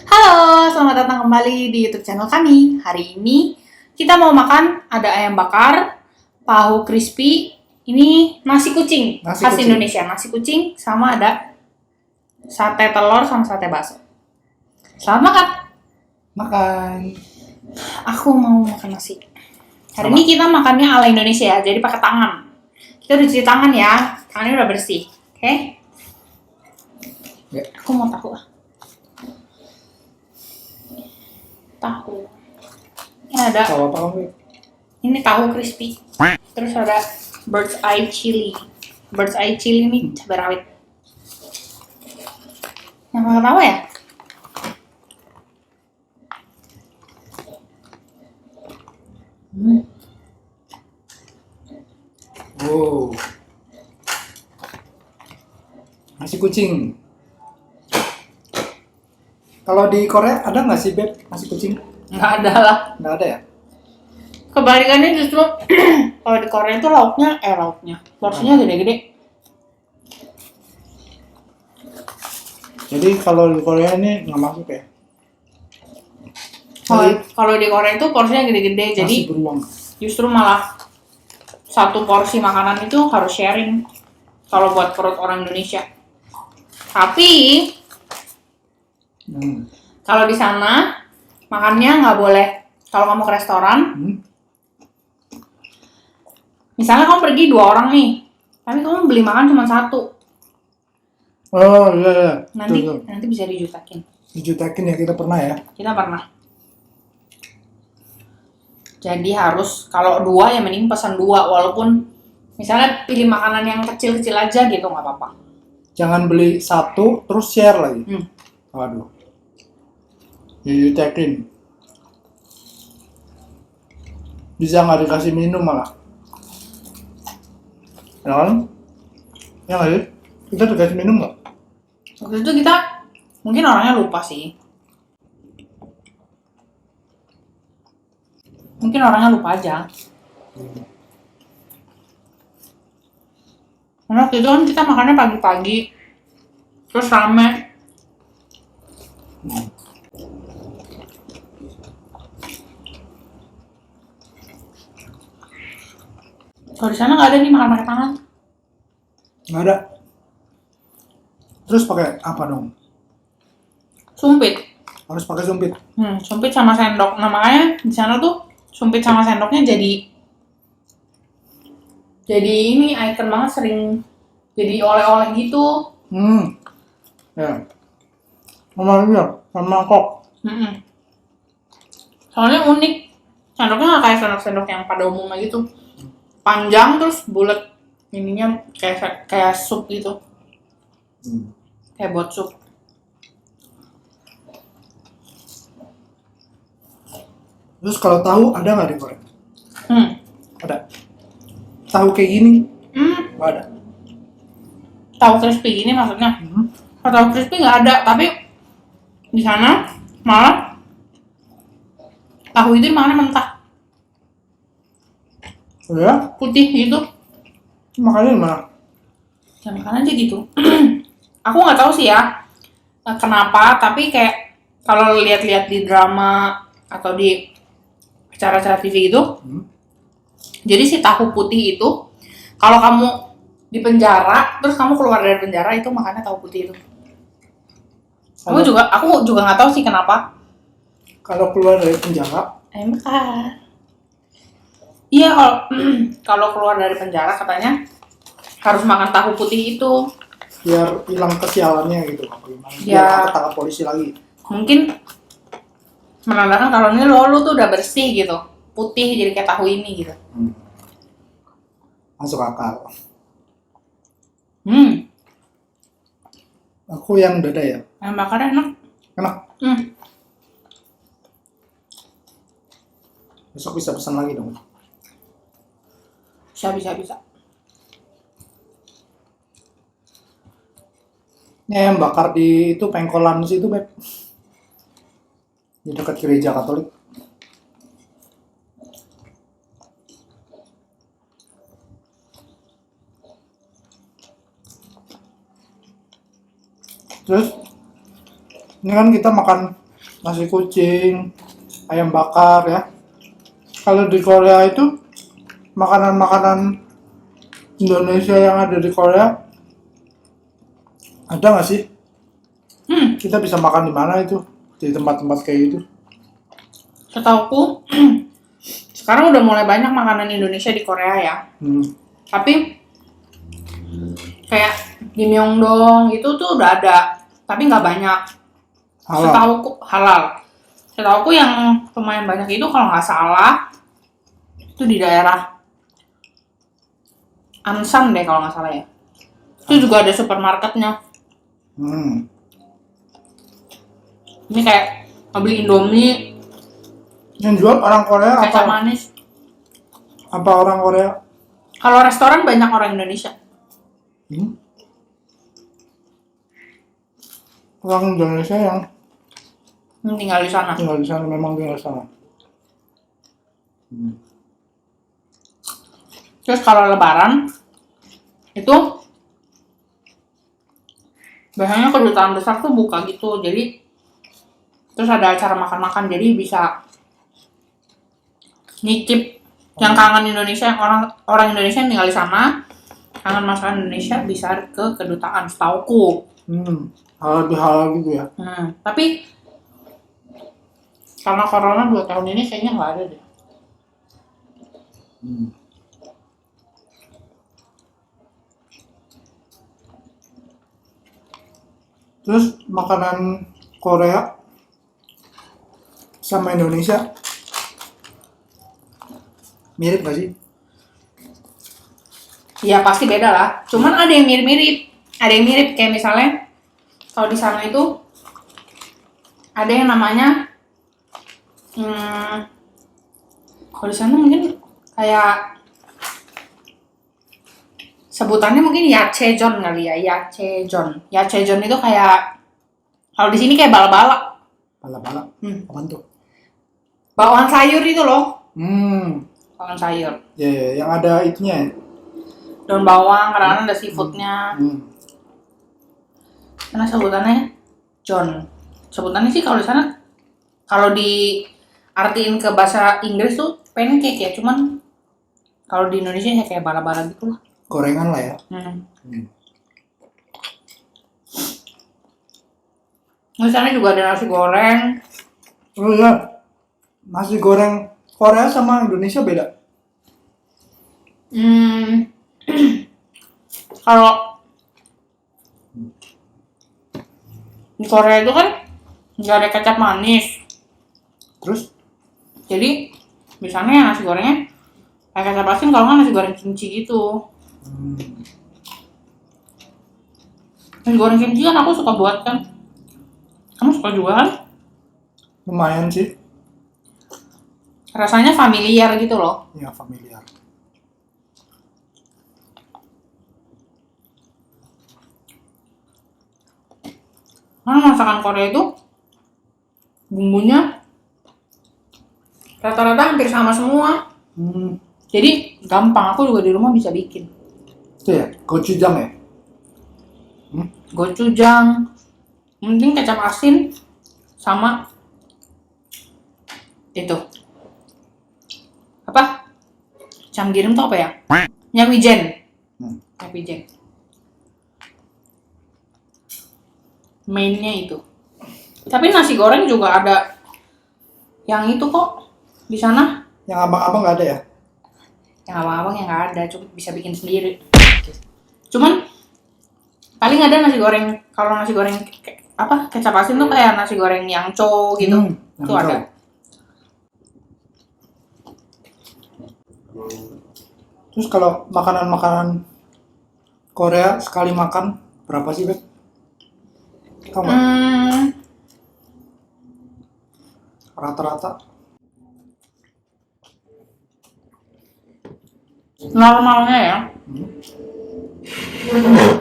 Halo, selamat datang kembali di YouTube channel kami. Hari ini kita mau makan ada ayam bakar, tahu crispy, ini nasi kucing Nasi khas kucing. Indonesia, nasi kucing sama ada sate telur sama sate bakso. Selamat makan. Makan. Aku mau makan nasi. Hari Sama. ini kita makannya ala Indonesia ya, jadi pakai tangan. Kita udah cuci tangan ya, tangannya udah bersih. Oke? Ya. Aku mau tahu. Tahu. Ini ada. Tahu apa kamu? Ini tahu crispy. Terus ada bird's eye chili. Bird's eye chili ini cabai rawit. Yang nggak tahu ya? Wow. Nasi kucing. Kalau di Korea ada nggak sih Beb nasi kucing? Nggak ada lah. Nggak ada ya? Kebalikannya justru kalau di Korea itu lauknya porsinya gede-gede. Jadi kalau di Korea ini nggak masuk ya? Kalau di Korea itu porsinya gede-gede, jadi Nasi beruang. justru malah satu porsi makanan itu harus sharing kalau buat perut orang Indonesia. Tapi kalau di sana makannya nggak boleh. Kalau kamu ke restoran, misalnya kamu pergi 2 orang nih, tapi kamu beli makan cuma 1, Oh iya. nanti bisa dijutakin. Dijutakin ya, kita pernah ya. Kita pernah. Jadi harus kalau 2 ya mending pesan 2, walaupun misalnya pilih makanan yang kecil-kecil aja gitu nggak apa-apa. Jangan beli 1 terus share lagi. Waduh. Dijutakin. Bisa nggak dikasih minum malah. Ya kan? Ya nggak sih? Kita dikasih minum nggak? Waktu itu kita mungkin orangnya lupa sih. Mungkin orangnya lupa aja. Karena waktu itu kan kita makannya pagi-pagi, terus rame. Kalau di sana nggak ada nih makan pakai tangan. Nggak ada. Terus pakai apa dong? Sumpit. Harus pakai sumpit. Sumpit sama sendok. Nah makanya di sana tuh sumpit sama sendoknya jadi ini icon banget, sering jadi oleh-oleh gitu. Ya. Sama ini ya, sama mangkok. Soalnya unik. Sendoknya nggak kayak sendok-sendok yang pada umumnya gitu. Panjang terus bulat, ininya kayak sup gitu, kayak buat sup. Terus kalau tahu ada nggak di Korea? Ada. Tahu kayak gini? Nggak ada. Tahu crispy gini maksudnya? Kalau tahu crispy nggak ada, tapi di sana malah tahu itu dimakan mentah, Ya? putih gitu. Makanya gimana? Ya makan aja gitu. Aku nggak tahu sih ya kenapa, tapi kayak kalau lihat-lihat di drama atau di acara-acara TV gitu, jadi si tahu putih itu kalau kamu di penjara terus kamu keluar dari penjara itu makannya tahu putih itu. Aku juga nggak tahu sih kenapa. Kalau keluar dari penjara? Ayam bakar. Iya, kalau keluar dari penjara katanya harus makan tahu putih itu. Biar hilang kesialannya gitu. Ya. Biar nggak ketangkap polisi lagi. Mungkin menandakan kalau ini lu tuh udah bersih gitu, putih jadi kayak tahu ini gitu. Masuk akal. Aku yang dada ya. Ayam bakar enak. Enak. Besok bisa pesan lagi dong. Bisa. Ini yang bakar di itu pengkolan situ, Beb. Di dekat gereja Katolik. Terus ini kan kita makan nasi kucing, ayam bakar ya. Kalau di Korea itu makanan-makanan Indonesia yang ada di Korea ada nggak sih? Kita bisa makan di mana itu? Di tempat-tempat kayak gitu? Setauku sekarang udah mulai banyak makanan Indonesia di Korea ya. Tapi kayak di Myeongdong itu tuh udah ada, tapi nggak banyak. Halal. Setauku yang lumayan banyak itu kalau nggak salah itu di daerah Ansan deh kalau nggak salah ya. Itu juga ada supermarketnya. Ini kayak beli Indomie. Yang jual orang Korea kecap apa? manis. Apa orang Korea? Kalau restoran banyak orang Indonesia. Orang Indonesia yang Tinggal di sana. memang tinggal di sana. Terus kalau Lebaran itu biasanya kedutaan besar tuh buka gitu, jadi terus ada acara makan-makan, jadi bisa nyicip yang kangen Indonesia, yang orang Indonesia yang tinggal di sana kangen masakan Indonesia bisa ke kedutaan setauku. Halal gitu ya. Tapi karena corona 2 tahun ini kayaknya nggak ada deh. Terus makanan Korea sama Indonesia mirip gak sih? Ya pasti beda lah. Cuman ada yang mirip-mirip. Ada yang mirip kayak misalnya kalau di sana itu ada yang namanya kalau di sana mungkin kayak sebutannya mungkin yachejon kali ya, yachejon. Yachejon itu kayak kalau di sini kayak bala-bala. Bala-bala. Apaan tuh? Bakwan sayur itu loh. Bakwan sayur. Ya, yang ada itunya ya. Daun bawang, kadang-kadang ada seafoodnya. Karena sebutannya John. Sebutannya sih kalau di sana, kalau diartiin ke bahasa Inggris tuh pancake ya, cuman kalau di Indonesia ya kayak bala-bala gitu lah. Gorengan lah ya. Di sana juga ada nasi goreng. Oh iya, nasi goreng Korea sama Indonesia beda. Kalau di Korea itu kan nggak ada kecap manis. Terus? Jadi misalnya nasi gorengnya pakai kecap asin, kalau nggak nasi goreng kimchi gitu. Nasi goreng kimchi kan aku suka buat kan. Kamu suka juga kan? Lumayan sih. Rasanya familiar gitu loh. Ya, familiar. Karena masakan Korea itu bumbunya rata-rata hampir sama semua. Jadi gampang, aku juga di rumah bisa bikin. Itu ya, gochujang ya? Gochujang, mending kecap asin sama itu apa? Chamgirim tuh apa ya? Nyawijen. Nyawijen. Mainnya itu. Tapi nasi goreng juga ada yang itu kok di sana. Yang abang-abang nggak ada ya? Yang abang-abang yang nggak ada, cuma bisa bikin sendiri. Cuman paling ada nasi goreng, kalau nasi goreng apa kecap asin tuh kayak nasi goreng yang cho gitu. Itu ada. Terus kalau makanan-makanan Korea sekali makan berapa sih, Beb? Tahu nggak? Rata-rata normalnya ya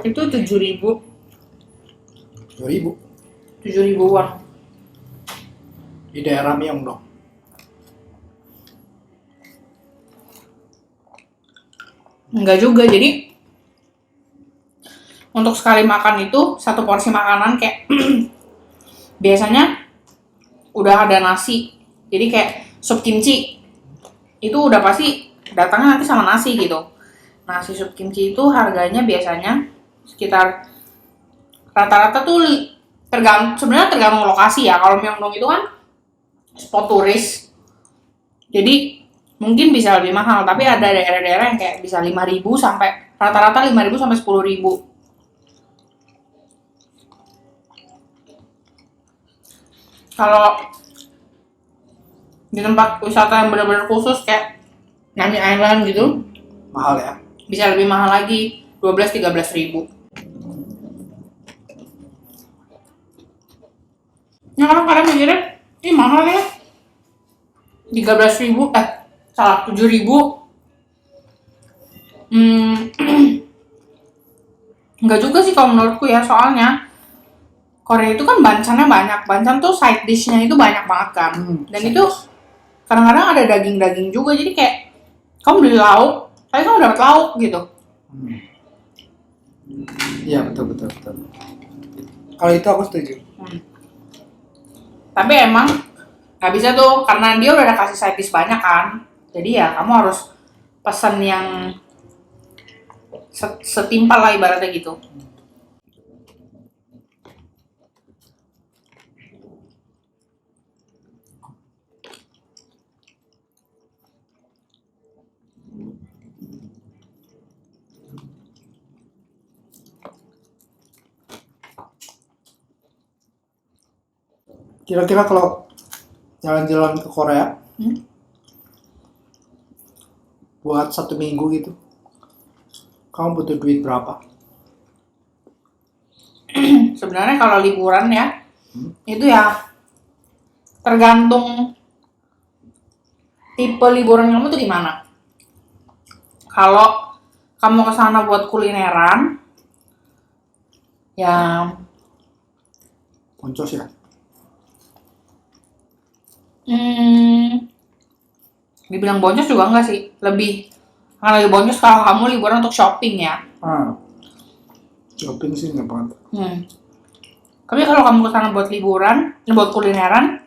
itu 7.000. 7.000-an di daerah Myeongdong. Enggak juga, jadi untuk sekali makan itu satu porsi makanan kayak biasanya udah ada nasi. Jadi kayak sup kimchi itu udah pasti datangnya nanti sama nasi gitu. Nasi sup kimchi itu harganya biasanya sekitar rata-rata tuh sebenarnya tergantung lokasi ya. Kalau Myeongdong itu kan spot turis, jadi mungkin bisa lebih mahal. Tapi ada daerah-daerah yang kayak bisa 5.000 sampai rata-rata 5.000 sampai 10.000. Kalau di tempat wisata yang benar-benar khusus kayak Nami Island gitu, Mahal ya. bisa lebih mahal lagi, 12-13.000. Ya kadang-kadang mikirnya, ih mahal ya, 13.000, salah 7.000. Enggak juga sih kalau menurutku ya, soalnya Korea itu kan bancannya banyak. Bancan tuh side dish-nya itu banyak banget kan. Dan itu kadang-kadang ada daging-daging juga, jadi kayak kamu beli lauk, tapi kamu dapat lauk gitu. Iya betul. Kalau itu aku setuju. Tapi emang nggak bisa tuh, karena dia udah ada kasih side dish banyak kan. Jadi ya kamu harus pesan yang setimpal lah ibaratnya gitu. Kira-kira kalau jalan-jalan ke Korea buat 1 minggu gitu, kamu butuh duit berapa? Sebenarnya kalau liburan ya, itu ya tergantung tipe liburan kamu tuh gimana. Kalau kamu kesana buat kulineran, ya Boncos ya? dibilang boncos juga enggak sih. Lebih lebih boncos kalau kamu liburan untuk shopping ya. Shopping sih nggak banget. Tapi kalau kamu kesana buat liburan, buat kulineran,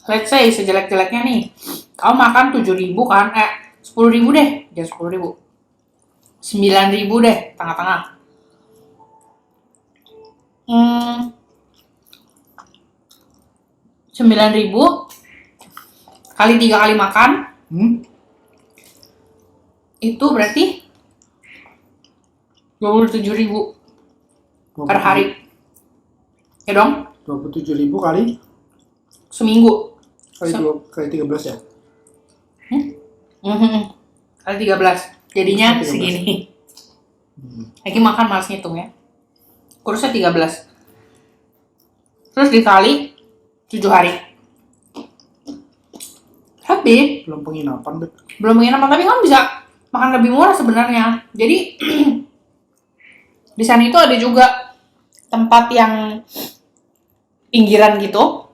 let's say sejelek-jeleknya nih, kamu makan 7.000 kan, 10.000 deh, jangan 10.000, 9.000 deh, tengah-tengah. 9.000 kali 3 kali makan, itu berarti 27.000 per hari. Ya dong? 27.000 kali Seminggu. kali 13 ya? Kali 13. Jadinya 13. segini. Lagi makan males ngitung ya. Kurusnya 13. Terus dikali 7 hari. Tapi Belum penginapan, Bet. belum penginapan, tapi kamu bisa makan lebih murah sebenarnya. Jadi di sana itu ada juga tempat yang pinggiran gitu.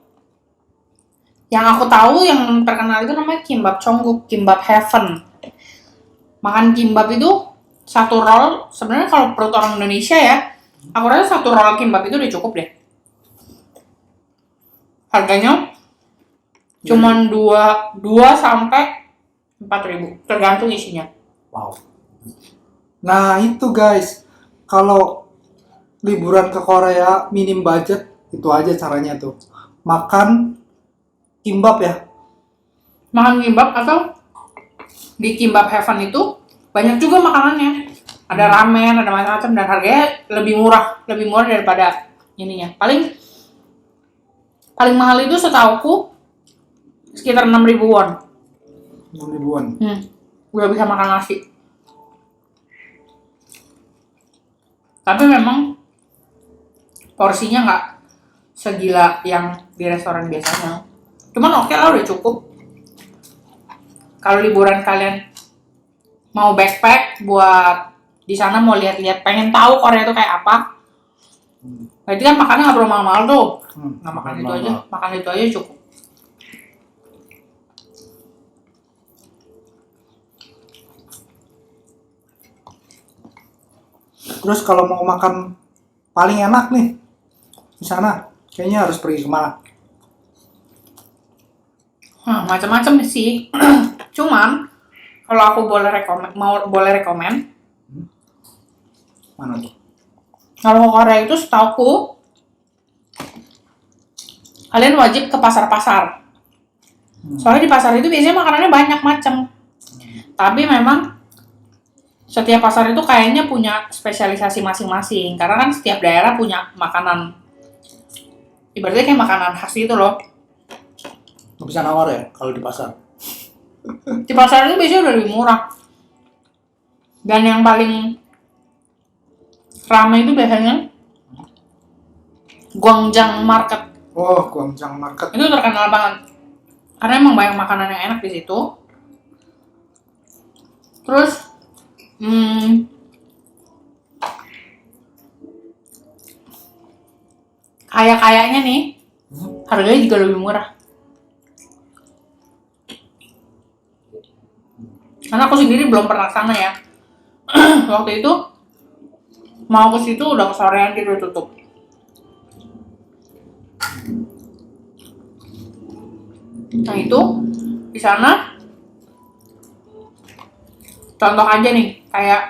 Yang aku tahu yang terkenal itu namanya Kimbap Chongguk, Kimbap Heaven. Makan kimbap itu satu roll, sebenarnya kalau perut orang Indonesia ya, aku rasa satu roll kimbap itu udah cukup deh. Harganya cuman 2 sampai 4.000, tergantung isinya. Wow. Nah itu guys, kalau liburan ke Korea minim budget, itu aja caranya tuh. Makan kimbap ya. Makan kimbap atau di Kimbap Heaven itu banyak juga makanannya. Ada ramen, ada macam-macam, dan harganya lebih murah daripada ininya. Paling mahal itu setauku sekitar 6.000 won. 6.000 won. Udah bisa makan nasi. Tapi memang porsinya nggak segila yang di restoran biasanya. Cuman oke lah, udah cukup. Kalau liburan kalian mau backpack buat di sana, mau lihat-lihat, pengen tahu Korea itu kayak apa, berarti kan makannya nggak perlu mahal-mahal tuh. Nggak makan itu aja, makan itu aja cukup. Terus kalau mau makan paling enak nih, di sana? Kayaknya harus pergi kemana? Macam-macam sih. Cuman kalau aku boleh rekomen, Mana tuh? kalau ke Korea itu setauku kalian wajib ke pasar-pasar. Soalnya di pasar itu biasanya makanannya banyak macam. Tapi memang setiap pasar itu kayaknya punya spesialisasi masing-masing. Karena kan setiap daerah punya makanan. Ibaratnya kayak makanan khas itu loh. Nggak bisa nawar ya kalau di pasar? Di pasar itu biasanya udah lebih murah. Dan yang paling ramai itu biasanya Gwangjang Market. Oh, Gwangjang Market. Itu terkenal banget. Karena emang banyak makanan yang enak di situ. Terus kayaknya nih harganya juga lebih murah. Karena aku sendiri belum pernah sana ya. Waktu itu mau ke situ udah kesorean gitu tutup. Nah itu di sana contoh aja nih kayak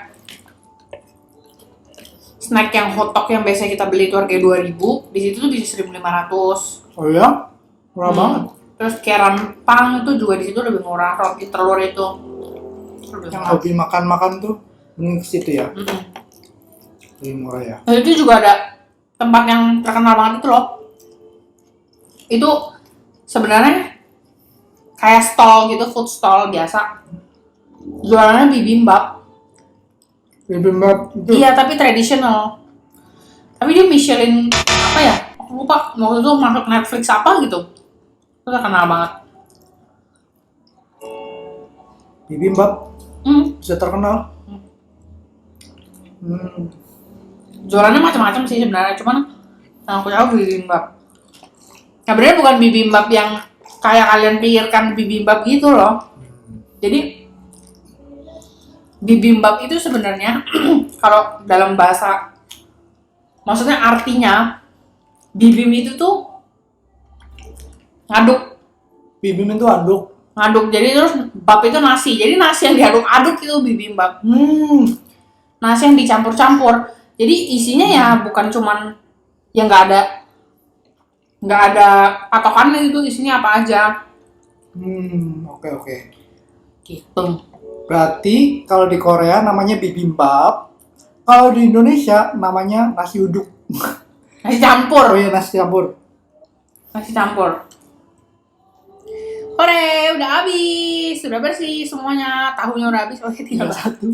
snack yang hotdog yang biasanya kita beli itu harganya 2.000, di situ tuh bisa 1.500. Oh ya? Murah banget. Terus kayak rempang itu juga di situ lebih murah, roti telur itu lebih Yang murah. hobi makan-makan tuh mending ke situ ya. Mm-mm. Lebih murah ya. Nah, itu juga ada tempat yang terkenal banget itu loh. Itu sebenarnya kayak stall gitu, food stall biasa. Jualannya bibimbap. Bibimbap itu. Iya, tapi tradisional. Tapi dia Michelin apa ya? Aku lupa. Waktu itu masuk Netflix apa gitu. Itu terkenal banget. Bibimbap Hmm. bisa terkenal. Jualannya macam-macam sih sebenarnya, cuman yang aku tahu bibimbap. Sebenarnya bukan bibimbap yang kayak kalian pikirkan bibimbap gitu loh. Jadi bibimbap itu sebenarnya kalau dalam bahasa, maksudnya artinya bibim itu tuh ngaduk. Bibim itu anduk. Jadi terus bab itu nasi. Jadi nasi yang diaduk-aduk itu bibimbap. Nasi yang dicampur-campur. Jadi isinya ya bukan cuman yang nggak ada patokannya itu isinya apa aja. Oke. Gitu. Berarti kalau di Korea namanya bibimbap, kalau di Indonesia namanya nasi uduk. Nasi campur. Oh iya, nasi campur. Nasi campur. Hore, udah habis, sudah bersih semuanya, tahunya udah habis, oke tinggal satu.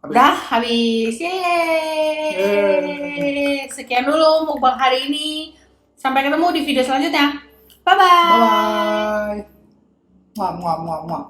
Udah habis, yeay. Sekian dulu mukbang hari ini, sampai ketemu di video selanjutnya, bye bye. Bye. Muah.